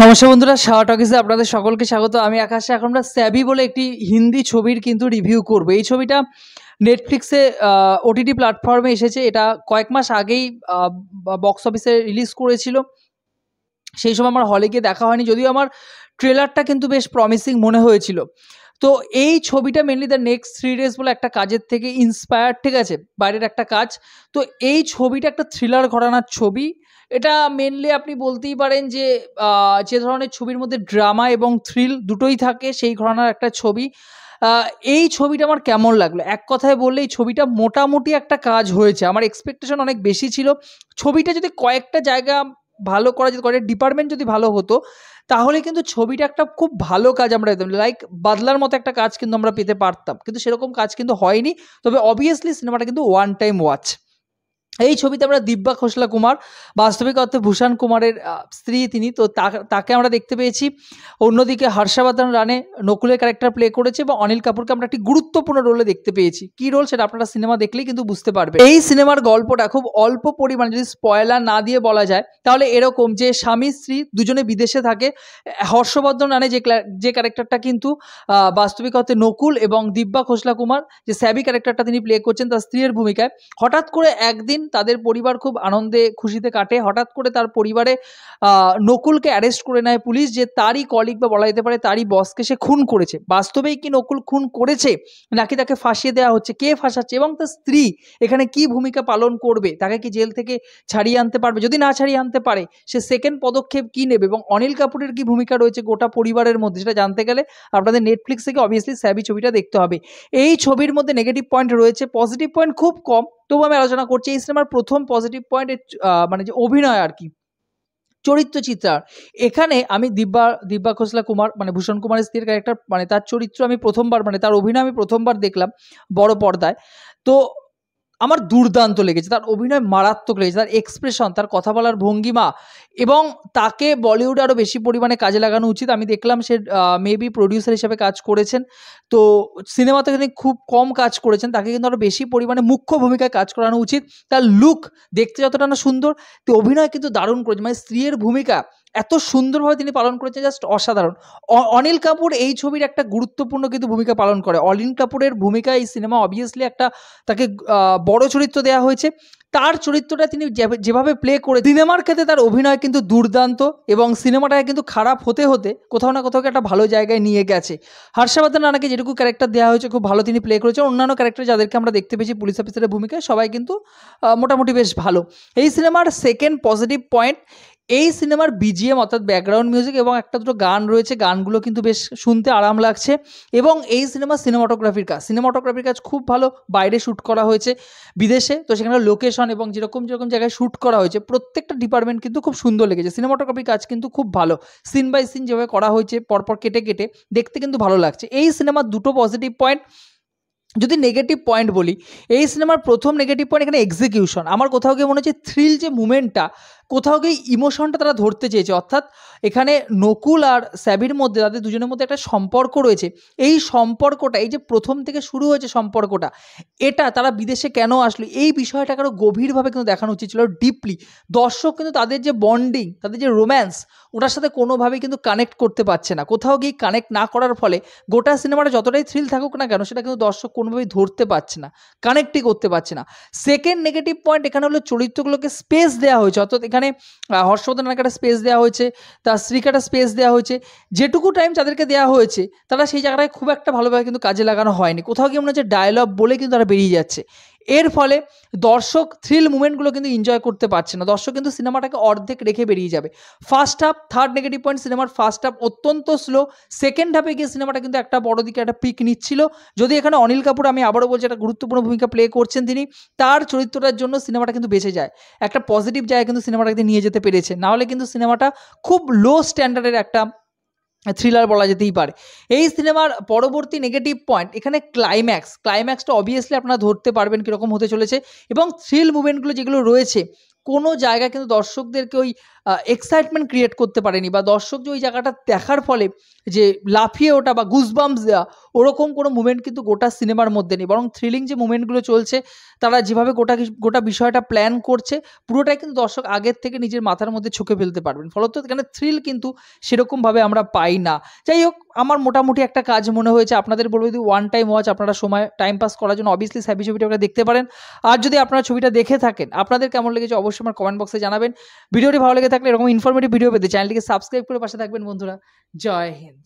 নমস্কার বন্ধুরা, শাওয়া টকিজে আপনাদের সকলকে স্বাগত। আমি আকাশ। এখন আমরা স্যাভি বলে একটি হিন্দি ছবির কিন্তু রিভিউ করব। এই ছবিটা নেটফ্লিক্সে ওটিটি প্ল্যাটফর্মে এসেছে। এটা কয়েক মাস আগেই বক্স অফিসে রিলিজ করেছিল। সেই সময় আমার হলে গিয়ে দেখা হয়নি, যদিও আমার ট্রেলারটা কিন্তু বেশ প্রমিসিং মনে হয়েছিল। তো এই ছবিটা মেনলি দ্য নেক্সট 3 ডেজ বলে একটা কাজের থেকে ইন্সপায়ার্ড, ঠিক আছে, বাইরের একটা কাজ। তো এই ছবিটা একটা থ্রিলার ঘরানার ছবি। এটা মেনলি আপনি বলতেই পারেন যে যে ধরনের ছবির মধ্যে ড্রামা এবং থ্রিল দুটোই থাকে, সেই ঘরানার একটা ছবি। এই ছবিটা আমার কেমন লাগলো, এক কথায় বললে এই ছবিটা মোটামুটি একটা কাজ হয়েছে। আমার এক্সপেকটেশন অনেক বেশি ছিল। ছবিটা যদি কয়েকটা জায়গা ভালো করা যেত, কয়েকটা ডিপার্টমেন্ট যদি ভালো হতো, তাহলে কিন্তু ছবিটা একটা খুব ভালো কাজ আমরা পেতাম। লাইক বাদলার মতো একটা কাজ কিন্তু আমরা পেতে পারতাম, কিন্তু সেরকম কাজ কিন্তু হয়নি। তবে অবভিয়াসলি সিনেমাটা কিন্তু ওয়ান টাইম ওয়াচ। এই ছবিতে আমরা দিব্যা খোসলা কুমার, বাস্তবিক অর্থে ভূষণ কুমারের স্ত্রী তিনি, তো তাকে আমরা দেখতে পেয়েছি। অন্যদিকে হর্ষবর্ধন রানে নকুলের ক্যারেক্টার প্লে করেছে এবং অনিল কাপুরকে আমরা একটি গুরুত্বপূর্ণ রোলে দেখতে পেয়েছি। কি রোল সেটা আপনারা সিনেমা দেখলেই কিন্তু বুঝতে পারবেন। এই সিনেমার গল্পটা খুব অল্প পরিমাণে, যদি স্পয়লার না দিয়ে বলা যায়, তাহলে এরকম যে স্বামী স্ত্রী দুজনে বিদেশে থাকে। হর্ষবর্ধন রানে যে ক্যারেক্টারটা কিন্তু বাস্তবিক অর্থে নকুল, এবং দিব্যা খোসলা কুমার যে স্যাবি ক্যারেক্টারটা তিনি প্লে করছেন তার স্ত্রীর ভূমিকায়, হঠাৎ করে একদিন তাদের পরিবার খুব আনন্দে খুশিতে কাটে। হঠাৎ করে তার পরিবারে নকুলকে অ্যারেস্ট করে নেয় পুলিশ, যে তারই কলিগ বা বলা যেতে পারে তারই বসকে সে খুন করেছে। বাস্তবেই কি নকুল খুন করেছে, নাকি তাকে ফাঁসিয়ে দেওয়া হচ্ছে, কে ফাঁসাচ্ছে, এবং তার স্ত্রী এখানে কি ভূমিকা পালন করবে, তাকে কি জেল থেকে ছাড়িয়ে আনতে পারবে, যদি না ছাড়িয়ে আনতে পারে সে সেকেন্ড পদক্ষেপ কি নেবে, এবং অনিল কাপুরের কি ভূমিকা রয়েছে গোটা পরিবারের মধ্যে, সেটা জানতে গেলে আপনাদের নেটফ্লিক্স থেকে অবভিয়াসলি স্যাবি ছবিটা দেখতে হবে। এই ছবির মধ্যে নেগেটিভ পয়েন্ট রয়েছে, পজিটিভ পয়েন্ট খুব কম, তবু আমি আলোচনা করছি। এই সিনেমার প্রথম পজিটিভ পয়েন্ট মানে যে অভিনয় আর কি, চরিত্র চিত্রায়ন। এখানে আমি দিব্যা খোসলা কুমার মানে ভূষণ কুমারের স্ত্রীর ক্যারেক্টার, মানে তার চরিত্র আমি প্রথমবার, মানে তার অভিনয় আমি প্রথমবার দেখলাম বড় পর্দায়। তো আমার দুর্দান্ত লেগেছে, তার অভিনয় মারাত্মক লেগেছে, তার এক্সপ্রেশন, তার কথা বলার ভঙ্গিমা, এবং তাকে বলিউডে আরও বেশি পরিমাণে কাজে লাগানো উচিত। আমি দেখলাম সে মেবি প্রডিউসার হিসেবে কাজ করেছেন, তো সিনেমাতে তিনি খুব কম কাজ করেছেন, তাকে কিন্তু আরও বেশি পরিমাণে মুখ্য ভূমিকায় কাজ করানো উচিত। তার লুক দেখতে যতটা না সুন্দর, তো অভিনয় কিন্তু দারুণ করেছে। মানে স্ত্রীর ভূমিকা এত সুন্দরভাবে তিনি পালন করেছেন, জাস্ট অসাধারণ। অনিল কাপুর এই ছবির একটা গুরুত্বপূর্ণ কিন্তু ভূমিকা পালন করে। অনিল কাপুরের ভূমিকা এই সিনেমা অবভিয়াসলি একটা, তাকে বড় চরিত্র দেওয়া হয়েছে। তার চরিত্রটা তিনি যেভাবে প্লে করে, সিনেমার ক্ষেত্রে তার অভিনয় কিন্তু দুর্দান্ত, এবং সিনেমাটাকে কিন্তু খারাপ হতে হতে কোথাও না কোথাও একটা ভালো জায়গায় নিয়ে গেছে। হর্ষবর্ধন রানাকে যেটুকু ক্যারেক্টার দেওয়া হয়েছে খুব ভালো তিনি প্লে করেছেন। অন্যান্য ক্যারেক্টার যাদেরকে আমরা দেখতে পেয়েছি পুলিশ অফিসারের ভূমিকায়, সবাই কিন্তু মোটামুটি বেশ ভালো। এই সিনেমার সেকেন্ড পজিটিভ পয়েন্ট, এই সিনেমার বিজিএম অর্থাৎ ব্যাকগ্রাউন্ড মিউজিক এবং একটা দুটো গান রয়েছে, গানগুলো কিন্তু বেশ শুনতে আরাম লাগছে। এবং এই সিনেমার সিনেমাটোগ্রাফির কাজ খুব ভালো। বাইরে শ্যুট করা হয়েছে বিদেশে, তো সেখানে লোকেশন এবং যেরকম জায়গায় শ্যুট করা হয়েছে প্রত্যেকটা ডিপার্টমেন্ট কিন্তু খুব সুন্দর লেগেছে। সিনেমাটোগ্রাফির কাজ কিন্তু খুব ভালো, সিন বাই সিন যেভাবে করা হয়েছে পরপর কেটে কেটে দেখতে কিন্তু ভালো লাগছে। এই সিনেমার দুটো পজিটিভ পয়েন্ট। যদি নেগেটিভ পয়েন্ট বলি, এই সিনেমার প্রথম নেগেটিভ পয়েন্ট এখানে এক্সিকিউশন। আমার কোথাও গিয়ে মনে হচ্ছে থ্রিল যে মুভমেন্টটা, কোথাও গিয়ে ইমোশনটা তারা ধরতে চেয়েছে। অর্থাৎ এখানে নকুল আর স্যাবির মধ্যে, তাদের দুজনের মধ্যে একটা সম্পর্ক রয়েছে। এই সম্পর্কটা, এই যে প্রথম থেকে শুরু হয়েছে সম্পর্কটা, এটা তারা বিদেশে কেন আসলো, এই বিষয়টাকে আরও গভীরভাবে কিন্তু দেখানো উচিত ছিল, ডিপলি। দর্শক কিন্তু তাদের যে বন্ডিং, তাদের যে রোম্যান্স, ওটার সাথে কোনোভাবেই কিন্তু কানেক্ট করতে পারছে না। কোথাও গিয়ে কানেক্ট না করার ফলে গোটা সিনেমাটা যতটাই থ্রিল থাকুক না কেন, সেটা কিন্তু দর্শক কোনোভাবেই ধরতে পারছে না, কানেক্টই করতে পারছে না। সেকেন্ড নেগেটিভ পয়েন্ট এখানে হলো চরিত্রগুলোকে স্পেস দেওয়া হয়েছে। অর্থাৎ এখানে হর্ষবর্ধনকে একটা স্পেস দেওয়া হয়েছে, তার স্ত্রীকে একটা স্পেস দেওয়া হয়েছে। যেটুকু টাইম তাদেরকে দেওয়া হয়েছে, তারা সেই জায়গাটায় খুব একটা ভালোভাবে কিন্তু কাজে লাগানো হয়নি। কোথাও গিয়ে মনে হচ্ছে ডায়লগ বলে কিন্তু তারা বেরিয়ে যাচ্ছে। এর ফলে দর্শক থ্রিল মুভমেন্টগুলো কিন্তু এনজয় করতে পারছে না। দর্শক কিন্তু সিনেমাটাকে অর্ধেক রেখে বেরিয়ে যাবে। First half, third negative point, সিনেমার ফার্স্ট হাফ অত্যন্ত স্লো। সেকেন্ড হাফে গিয়ে সিনেমাটা কিন্তু একটা বড় দিকে একটা পিক নিচ্ছিল। যদি এখানে অনিল কাপুর, আমি আবারও বলছি, একটা গুরুত্বপূর্ণ ভূমিকা প্লে করছেন তিনি, তার চরিত্রটার জন্য সিনেমাটা কিন্তু বেঁচে যায়। একটা পজিটিভ জায়গায় কিন্তু সিনেমাটাকে নিয়ে যেতে পেরেছে, নাহলে কিন্তু সিনেমাটা খুব লো স্ট্যান্ডার্ডের একটা থ্রিলার বলা যেতেই পারে। এই সিনেমার পরবর্তী নেগেটিভ পয়েন্ট, এখানে ক্লাইম্যাক্সটা অবভিয়াসলি আপনারা ধরতে পারবেন কীরকম হতে চলেছে, এবং থ্রিল মুভমেন্টগুলো যেগুলো রয়েছে, কোনো জায়গায় কিন্তু দর্শকদেরকে ওই এক্সাইটমেন্ট ক্রিয়েট করতে পারেনি, বা দর্শক যে ওই জায়গাটা দেখার ফলে যে লাফিয়ে ওঠা বা গুজবাম্পস দেওয়া, ওরকম কোনো মুভমেন্ট কিন্তু গোটা সিনেমার মধ্যে নেই। বরং থ্রিলিং যে মুভমেন্টগুলো চলছে, তারা যেভাবে গোটা বিষয়টা প্ল্যান করছে, পুরোটাই কিন্তু দর্শক আগের থেকে নিজের মাথার মধ্যে ছুঁকে ফেলতে পারবেন। ফলত এখানে থ্রিল কিন্তু সেরকমভাবে আমরা পাই না। যাই হোক, আমার মোটামুটি একটা কাজ মনে হয়েছে। আপনাদের বলবো, যদি ওয়ান টাইম ওয়াচ আপনারা সময় টাইম পাস করার জন্য অবভিয়াসলি স্যাভি ছবিটা আপনারা দেখতে পারেন। আর যদি আপনারা ছবিটা দেখে থাকেন, আপনাদের কেমন লেগেছে অবশ্যই আমার কমেন্ট বক্সে জানাবেন। ভিডিওটি ভালো লেগে থাকলে এরকম ইনফরমেটিভ ভিডিও পেতে চ্যানেলটিকে সাবস্ক্রাইব করে পাশে থাকবেন বন্ধুরা। জয় হিন্দ।